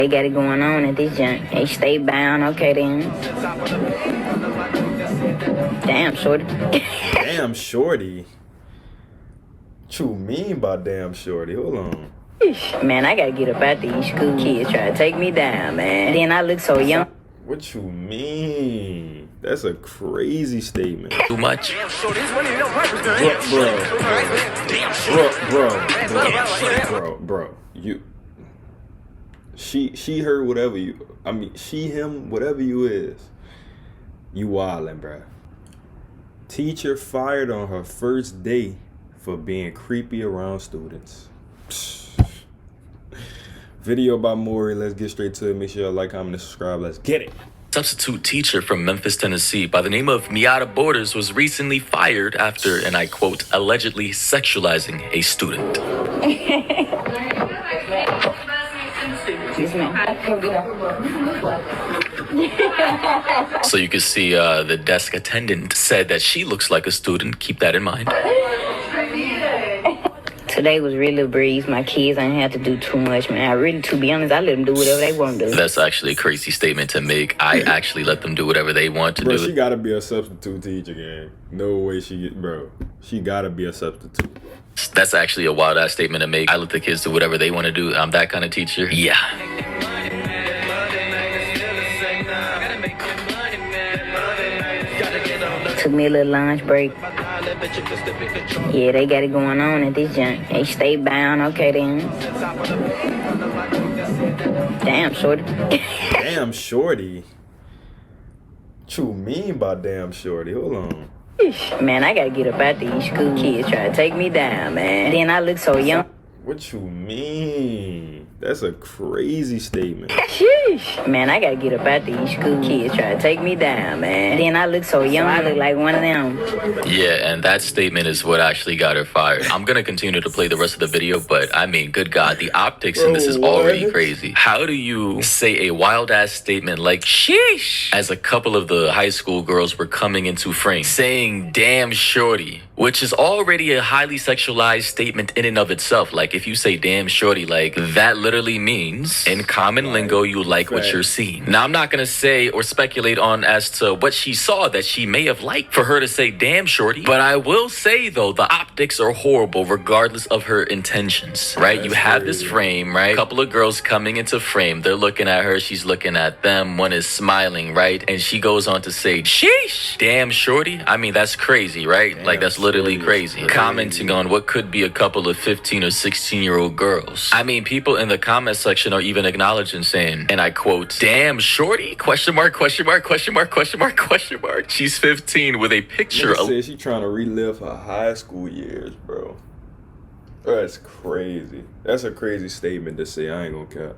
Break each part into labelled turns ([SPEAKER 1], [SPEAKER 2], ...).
[SPEAKER 1] They got it going on at this junk. They stay bound, okay then. Damn, shorty.
[SPEAKER 2] Damn, shorty? What you mean by damn shorty? Hold on.
[SPEAKER 1] Man, I gotta get up out these school kids try to take me down, man. Then I look so young.
[SPEAKER 2] What you mean? That's a crazy statement.
[SPEAKER 3] Too much?
[SPEAKER 2] Bro, you... She, her, whatever you... I mean, she, him, whatever you is. You wildin', bruh. Teacher fired on her first day for being creepy around students. Video by Maury. Let's get straight to it. Make sure you like, comment, and subscribe. Let's get it.
[SPEAKER 3] Substitute teacher from Memphis, Tennessee by the name of Miata Borders was recently fired after, and I quote, allegedly sexualizing a student. So you can see the desk attendant said that she looks like a student. Keep that in mind.
[SPEAKER 1] Today was really a breeze. My kids ain't have to do too much, man. I really, to be honest, I let them do whatever they want to do.
[SPEAKER 3] That's actually a crazy statement to make. I actually let them do whatever they want to do.
[SPEAKER 2] She gotta be a substitute teacher, gang. No way she gotta be a substitute.
[SPEAKER 3] That's actually a wild ass statement to make. I let the kids do whatever they want to do. I'm that kind of teacher. Yeah.
[SPEAKER 1] Took me a little lunch break. Yeah, they got it going on at this junk. They stay bound, okay then. Damn, shorty.
[SPEAKER 2] Damn, shorty? What you mean by damn shorty? Hold on.
[SPEAKER 1] Man, I gotta get up out these school kids try to take me down, man. Then I look so young.
[SPEAKER 2] What you mean? That's a crazy statement.
[SPEAKER 1] Man, I gotta get up out these school kids try to take me down, man. Then I look so young, I look like one of them.
[SPEAKER 3] Yeah, and that statement is what actually got her fired. I'm gonna continue to play the rest of the video, but I mean, good God, the optics in this is already crazy. How do you say a wild-ass statement like, sheesh, as a couple of the high school girls were coming into frame, saying, damn shorty, which is already a highly sexualized statement in and of itself. Like, if you say damn shorty, like, that literally means, in common lingo, you like what you're seeing. Now, I'm not gonna say or speculate on as to what she saw that she may have liked for her to say damn shorty, but I will say, though, the optics are horrible regardless of her intentions, right? You have this frame, right? A couple of girls coming into frame. They're looking at her. She's looking at them. One is smiling, right? And she goes on to say, sheesh, damn shorty. I mean, that's crazy, right? Like, that's literally crazy. Commenting on what could be a couple of 15 or 16-year-old girls. I mean, people in the comment section are even acknowledging, saying, and I quote, damn shorty, question mark, question mark, question mark, question mark, question mark. She's 15 with a picture of...
[SPEAKER 2] Said she trying to relive her high school years, bro. That's crazy. That's a crazy statement to say. I ain't gonna cap.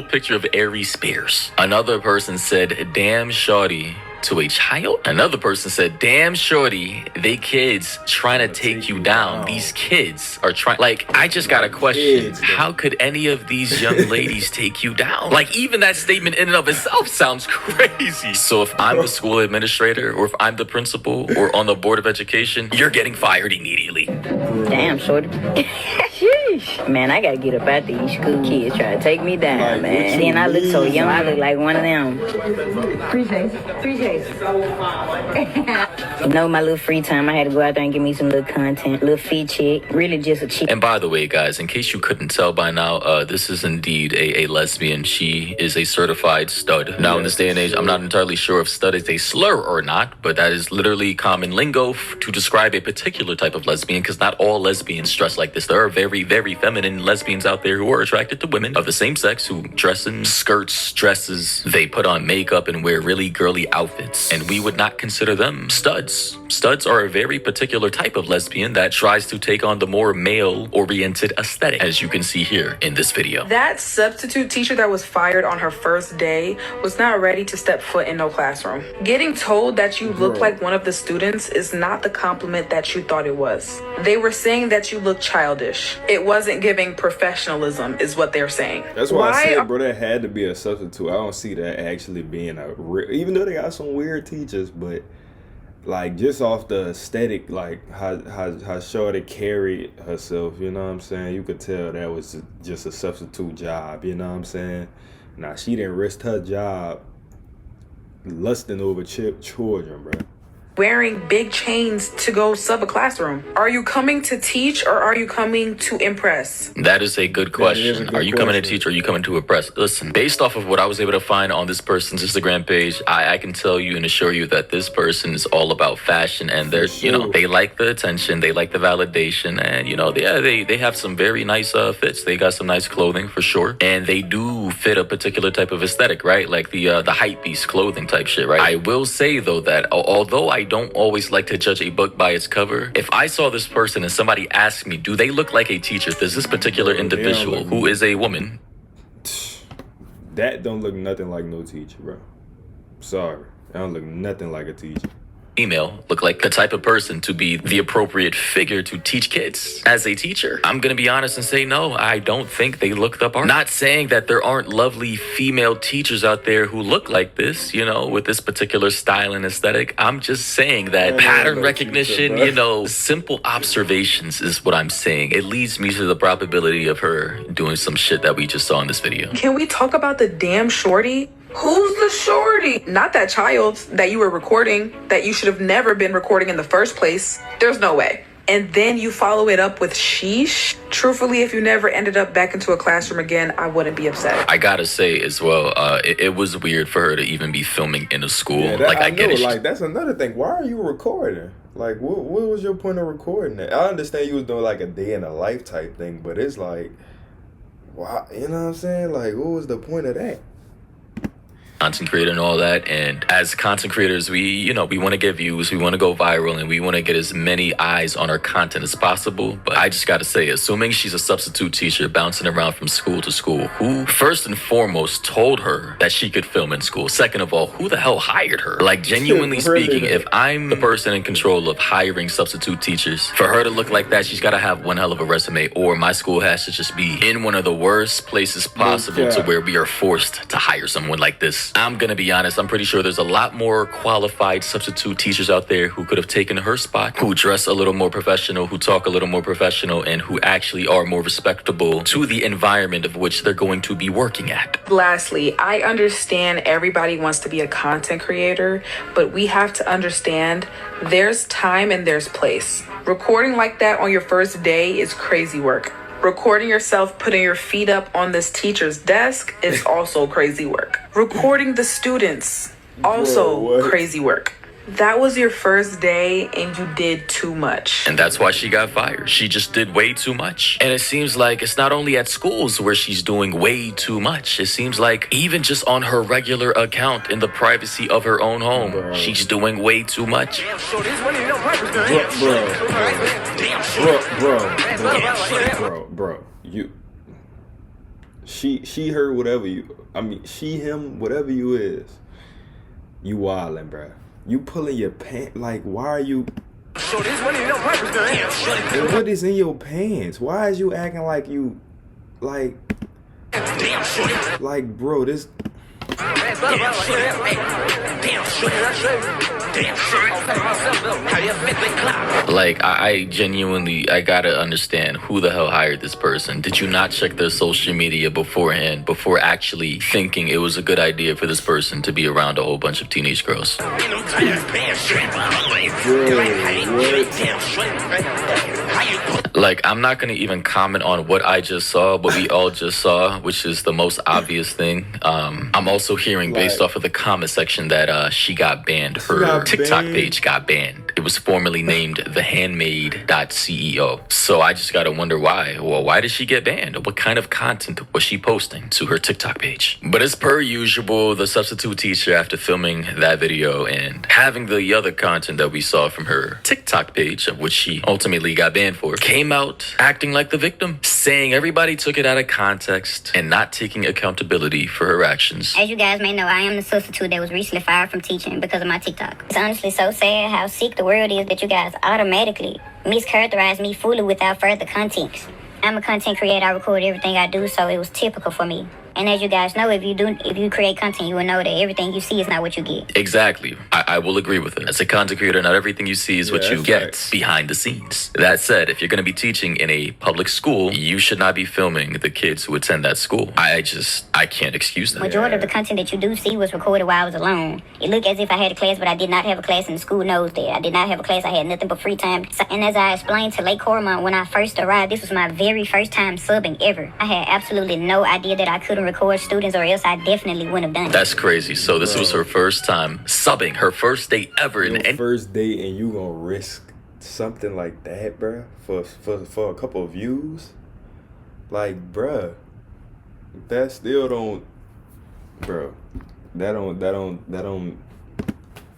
[SPEAKER 3] Picture of Aries Spears. Another person said, damn shorty, to a child. Another person said, damn shorty, they kids trying to take you down. These kids are trying, like, I just got a question. How could any of these young ladies take you down? Like, even that statement in and of itself sounds crazy. So if I'm the school administrator, or if I'm the principal, or on the board of education, you're getting fired immediately.
[SPEAKER 1] Damn, shorty. Man, I gotta get up out these school kids try to take me down, man. Then I look so young, I look like one of them. Appreciate. You know, my little free time, I had to go out there and give me some little content, little feed check, really just a cheap.
[SPEAKER 3] And by the way, guys, in case you couldn't tell by now, this is indeed a lesbian. She is a certified stud. Now, in this day and age, I'm not entirely sure if stud is a slur or not, but that is literally common lingo to describe a particular type of lesbian, because not all lesbians dress like this. There are very, very feminine lesbians out there who are attracted to women of the same sex who dress in skirts, dresses, they put on makeup and wear really girly outfits. And we would not consider them studs. Studs are a very particular type of lesbian that tries to take on the more male-oriented aesthetic, as you can see here in this video.
[SPEAKER 4] That substitute teacher that was fired on her first day was not ready to step foot in no classroom. Getting told that you look like one of the students is not the compliment that you thought it was. They were saying that you look childish. It wasn't giving professionalism, is what they're saying.
[SPEAKER 2] That's why I said, bro, that had to be a substitute. I don't see that actually being a real, even though they got some weird teachers, but like just off the aesthetic, like how Shorty carried herself, you know what I'm saying? You could tell that was just a substitute job, you know what I'm saying? Now she didn't risk her job lusting over children, bro.
[SPEAKER 4] Wearing big chains to go sub a classroom. Are you coming to teach or are you coming to impress?
[SPEAKER 3] That is a good question. Are you coming to teach or are you coming to impress? Listen, based off of what I was able to find on this person's Instagram page, I can tell you and assure you that this person is all about fashion, and they're, you know, they like the attention, they like the validation, and, you know, they have some very nice fits. They got some nice clothing for sure, and they do fit a particular type of aesthetic, right? Like the hype beast clothing type shit, right? I will say though that although I don't always like to judge a book by its cover, if I saw this person and somebody asked me, do they look like a teacher? Does this particular individual, who is a woman,
[SPEAKER 2] that don't look nothing like no teacher, bro. Sorry, that don't look nothing like a teacher.
[SPEAKER 3] Female, look like the type of person to be the appropriate figure to teach kids as a teacher? I'm gonna be honest and say no, I don't think they look the part. Not saying that there aren't lovely female teachers out there who look like this, you know, with this particular style and aesthetic. I'm just saying that pattern recognition, you know, simple observations is what I'm saying. It leads me to the probability of her doing some shit that we just saw in this video.
[SPEAKER 4] Can we talk about the damn shorty? Who's the shorty? Not that child that you were recording, that you should have never been recording in the first place. There's no way. And then you follow it up with sheesh. Truthfully, if you never ended up back into a classroom again, I wouldn't be upset.
[SPEAKER 3] I gotta say as well, it was weird for her to even be filming in a school.
[SPEAKER 2] Yeah,
[SPEAKER 3] like I get it.
[SPEAKER 2] Like that's another thing. Why are you recording? Like what was your point of recording it? I understand you was doing like a day in a life type thing, but it's like, why? You know what I'm saying? Like, what was the point of that?
[SPEAKER 3] Content creator and all that, and as content creators, we want to get views, we want to go viral, and we want to get as many eyes on our content as possible. But I just gotta say, assuming she's a substitute teacher bouncing around from school to school, who first and foremost told her that she could film in school? Second of all, who the hell hired her? Like, genuinely speaking, if I'm the person in control of hiring substitute teachers, for her to look like that, she's gotta have one hell of a resume, or my school has to just be in one of the worst places possible to where we are forced to hire someone like this. I'm gonna be honest, I'm pretty sure there's a lot more qualified substitute teachers out there who could have taken her spot, who dress a little more professional, who talk a little more professional, and who actually are more respectable to the environment of which they're going to be working at.
[SPEAKER 4] Lastly, I understand everybody wants to be a content creator, but we have to understand there's time and there's place. Recording like that on your first day is crazy work. Recording yourself putting your feet up on this teacher's desk is also crazy work. Recording the students, also crazy work. That was your first day and you did too much.
[SPEAKER 3] And that's why she got fired. She just did way too much. And it seems like it's not only at schools where she's doing way too much. It seems like even just on her regular account in the privacy of her own home, she's doing way too much.
[SPEAKER 2] Bro, you. She, her, whatever you. I mean, she, him, whatever you is. You wildin', bro. You pulling your pants, like, why are you... And what is in your pants? Why is you acting like you, like, bro, this...
[SPEAKER 3] Like, I genuinely, I gotta understand who the hell hired this person. Did you not check their social media beforehand before actually thinking it was a good idea for this person to be around a whole bunch of teenage girls? Like, I'm not gonna even comment on what I just saw, but we all just saw, which is the most obvious thing. I'm also hearing based off of the comment section that she got banned. Her TikTok page got banned. It was formerly named thehandmaid.ceo. So I just gotta wonder why. Well, why did she get banned? What kind of content was she posting to her TikTok page? But as per usual, the substitute teacher, after filming that video and having the other content that we saw from her TikTok page, of which she ultimately got banned for, came out acting like the victim, saying everybody took it out of context and not taking accountability for her actions.
[SPEAKER 5] As you guys may know, I am the substitute that was recently fired from teaching because of my TikTok. It's honestly so sad how sick the world is that you guys automatically mischaracterize me fully without further context. I'm a content creator, I record everything I do, so it was typical for me. And as you guys know, if you create content, you will know that everything you see is not what you get.
[SPEAKER 3] Exactly. I will agree with it. As a content creator, not everything you see is what you get behind the scenes. That said, if you're going to be teaching in a public school, you should not be filming the kids who attend that school. I can't excuse that.
[SPEAKER 5] Majority of the content that you do see was recorded while I was alone. It looked as if I had a class, but I did not have a class, and the school knows that. I did not have a class. I had nothing but free time. And as I explained to Lake Cormont when I first arrived, this was my very first time subbing ever. I had absolutely no idea that I couldn't record students, or else I definitely wouldn't have done it.
[SPEAKER 3] That's crazy. So this was her first time subbing, her first day ever.
[SPEAKER 2] First day, and you gonna risk something like that, bruh, for a couple of views? Like, bruh, that still don't, bro. That don't.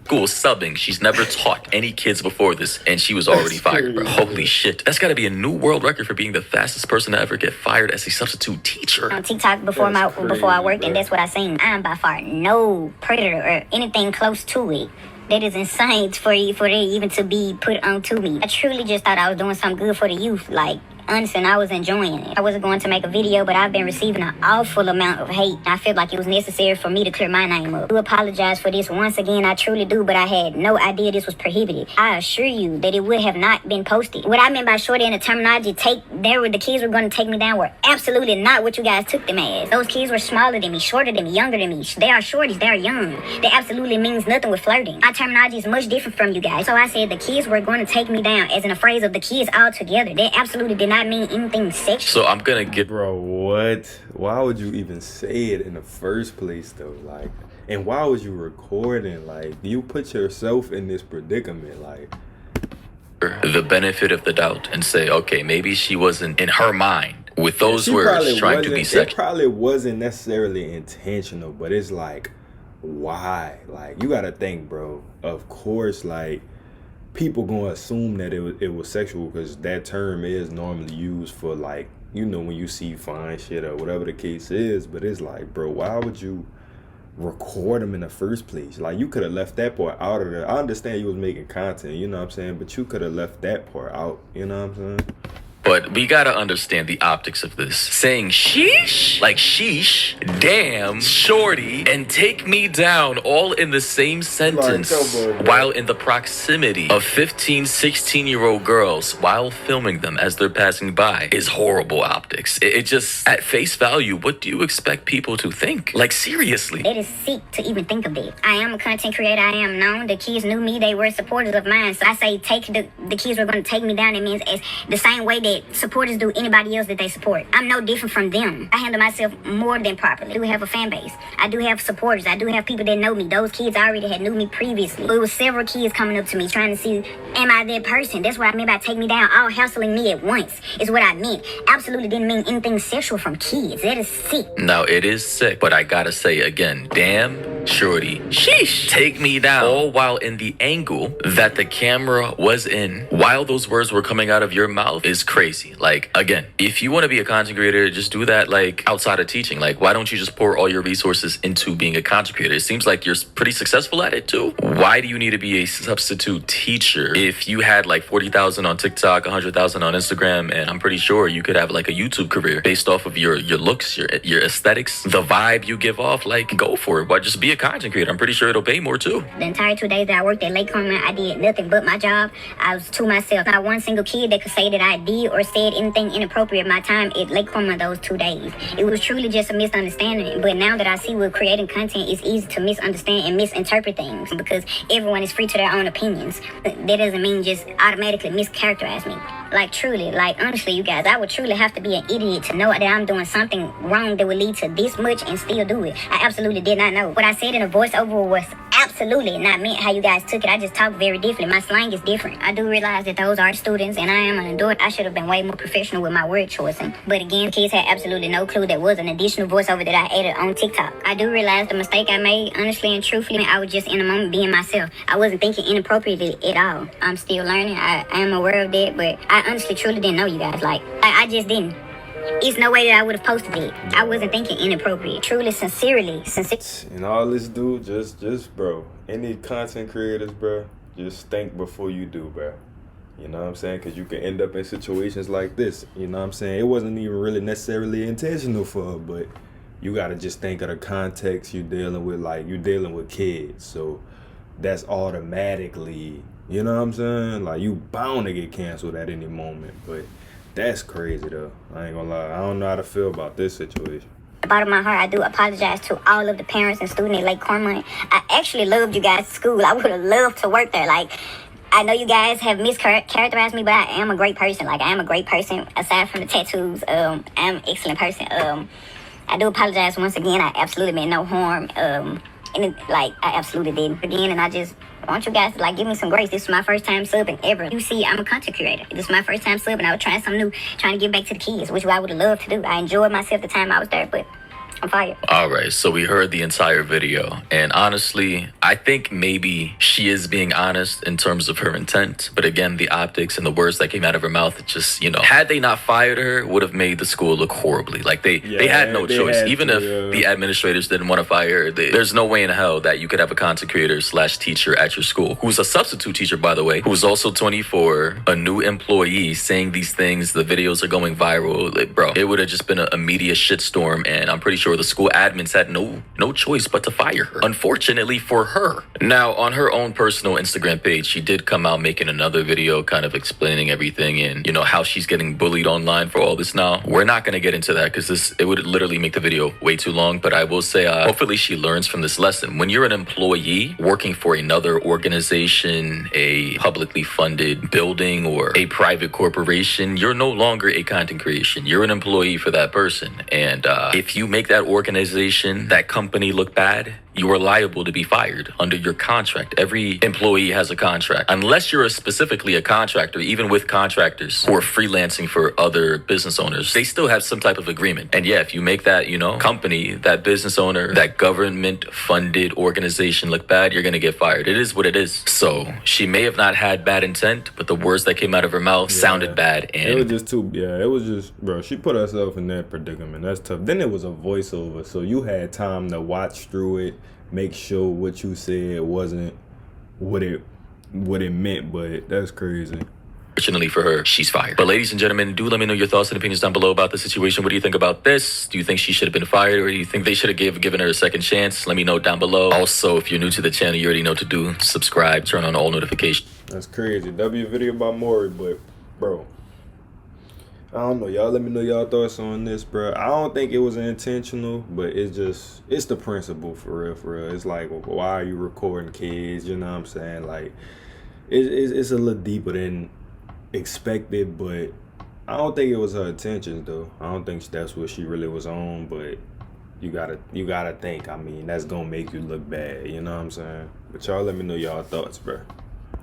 [SPEAKER 3] School subbing. She's never taught any kids before this, and she was already fired, bro. Holy shit. That's got to be a new world record for being the fastest person to ever get fired as a substitute teacher.
[SPEAKER 5] On TikTok before I worked, and that's what I seen. I'm by far no predator or anything close to it. That is insane for it even to be put onto me. I truly just thought I was doing something good for the youth. Like, honestly, and I was enjoying it. I wasn't going to make a video, but I've been receiving an awful amount of hate. I felt like it was necessary for me to clear my name up. I do apologize for this once again, I truly do, but I had no idea this was prohibited. I assure you that it would have not been posted. What I meant by shorty and the terminology the kids were going to take me down were absolutely not what you guys took them as. Those kids were smaller than me, shorter than me, younger than me. They are shorties, they are young. That absolutely means nothing with flirting. My terminology is much different from you guys. So I said the kids were going to take me down, as in a phrase of the kids all together. That absolutely did not mean anything sexual.
[SPEAKER 3] So I'm gonna get...
[SPEAKER 2] Bro, what? Why would you even say it in the first place, though? Like, and why was you recording? Like, you put yourself in this predicament, like...
[SPEAKER 3] the benefit of the doubt and say, okay, maybe she wasn't, in her mind, with those words, trying to be sexual.
[SPEAKER 2] It probably wasn't necessarily intentional, but it's like, why? Like, you gotta think, bro. Of course, like, people gonna assume that it was sexual, because that term is normally used for, like, you know, when you see fine shit or whatever the case is. But it's like, bro, why would you record them in the first place? Like, you could have left that part out of there. I understand you was making content, you know what I'm saying, but you could have left that part out, you know what I'm saying?
[SPEAKER 3] But we gotta understand the optics of this. Saying sheesh, like sheesh, damn, shorty, and take me down all in the same sentence, while in the proximity of 15, 16-year-old girls while filming them as they're passing by, is horrible optics. It just, at face value, what do you expect people to think? Like, seriously.
[SPEAKER 5] It is sick to even think of it. I am a content creator. I am known. The kids knew me. They were supporters of mine. So I say the kids were going to take me down. It means as the same way that supporters do anybody else that they support. I'm no different from them. I handle myself more than properly. I do have a fan base. I do have supporters. I do have people that know me. Those kids already had knew me previously. It was several kids coming up to me trying to see, am I that person? That's what I meant by take me down, all hassling me at once, is what I meant. Absolutely didn't mean anything sexual from kids. That is sick.
[SPEAKER 3] Now, it is sick, but I gotta say again, damn, shorty, sheesh, take me down, all while in the angle that the camera was in, while those words were coming out of your mouth, is crazy. Like, again, if you want to be a content creator, just do that, like, outside of teaching. Like, why don't you just pour all your resources into being a content creator? It seems like you're pretty successful at it too. Why do you need to be a substitute teacher if you had like 40,000 on TikTok, 100,000 on Instagram, and I'm pretty sure you could have like a YouTube career based off of your looks, your aesthetics, the vibe you give off? Like, go for it. Why just be a content creator? I'm pretty sure it'll pay more too.
[SPEAKER 5] The entire 2 days that I worked at Lake Cormont, I did nothing but my job. I was to myself. Not one single kid that could say that I did or said anything inappropriate my time at Lake Cormont those 2 days. It was truly just a misunderstanding. But now that I see with creating content, it's easy to misunderstand and misinterpret things, because everyone is free to their own opinions. That doesn't mean just automatically mischaracterize me. Like, truly, like, honestly, you guys, I would truly have to be an idiot to know that I'm doing something wrong that would lead to this much and still do it. I absolutely did not know. What I said in a voiceover was absolutely not meant how you guys took it. I just talk very differently. My slang is different. I do realize that those are students and I am an adult. I should have been way more professional with my word choicing. But again, kids had absolutely no clue that was an additional voiceover that I added on TikTok. I do realize the mistake I made, honestly and truthfully. I was just in a moment being myself. I wasn't thinking inappropriately at all. I'm still learning. I am aware of that, but I honestly truly didn't know you guys. Like, I just didn't. It's no way that I would have posted it. I wasn't thinking inappropriate. Truly, sincerely.
[SPEAKER 2] And all this, dude, just, bro, any content creators, bro, just think before you do, bro. You know what I'm saying? Because you can end up in situations like this. You know what I'm saying? It wasn't even really necessarily intentional for her, but you gotta just think of the context you dealing with. Like, you dealing with kids, so that's automatically, you know what I'm saying? Like, you bound to get canceled at any moment. But that's crazy though. I ain't gonna lie. I don't know how to feel about this situation.
[SPEAKER 5] Bottom of my heart, I do apologize to all of the parents and students at Lake Cormorant. I actually loved you guys' school. I would have loved to work there. Like, I know you guys have mischaracterized me, but I am a great person. Like, I am a great person. Aside from the tattoos, I'm an excellent person. I do apologize once again. I absolutely meant no harm. I absolutely didn't again, and I just want you guys to, like, give me some grace. This is my first time subbing ever. You see, I'm a content creator. This is my first time subbing. I was trying something new, trying to give back to the kids, which I would have loved to do. I enjoyed myself the time I was there, but I'm fired.
[SPEAKER 3] All right, so we heard the entire video, and honestly, I think maybe she is being honest in terms of her intent, but again, the optics and the words that came out of her mouth, it just, you know, had they not fired her, would have made the school look horribly. Like, they had no choice. Even if the administrators didn't want to fire her, there's no way in hell that you could have a content creator / teacher at your school, who's a substitute teacher, by the way, who's also 24, a new employee, saying these things. The videos are going viral. Like, bro, it would have just been a media shitstorm, and I'm pretty sure the school admins had no choice but to fire her, unfortunately for her. Now, on her own personal Instagram page, she did come out making another video kind of explaining everything and, you know, how she's getting bullied online for all this now. We're not going to get into that because it would literally make the video way too long, but I will say hopefully she learns from this lesson. When you're an employee working for another organization, a publicly funded building, or a private corporation, you're no longer a content creation. You're an employee for that person, and if you make that organization, that company look bad, you are liable to be fired under your contract. Every employee has a contract. Unless you're specifically a contractor, even with contractors who are freelancing for other business owners, they still have some type of agreement. And yeah, if you make that, you know, company, that business owner, that government-funded organization look bad, you're gonna get fired. It is what it is. So she may have not had bad intent, but the words that came out of her mouth sounded bad. And
[SPEAKER 2] it was just too, it was just, bro, she put herself in that predicament. That's tough. Then it was a voiceover, so you had time to watch through it, make sure what you said wasn't what it meant, but that's crazy.
[SPEAKER 3] Fortunately for her, she's fired. But ladies and gentlemen, do let me know your thoughts and opinions down below about the situation. What do you think about this? Do you think she should have been fired, or do you think they should have given her a second chance? Let me know down below. Also, if you're new to the channel, you already know what to do. Subscribe, turn on all notifications.
[SPEAKER 2] That's crazy. W video about Maury, but bro, I don't know. Y'all let me know y'all thoughts on this, bro. I don't think it was intentional, but it's the principle, for real. It's like, why are you recording kids? You know what I'm saying? Like, it's a little deeper than expected, but I don't think it was her intentions, though. I don't think that's what she really was on, but you gotta think. I mean, that's gonna make you look bad. You know what I'm saying? But y'all let me know y'all thoughts, bro.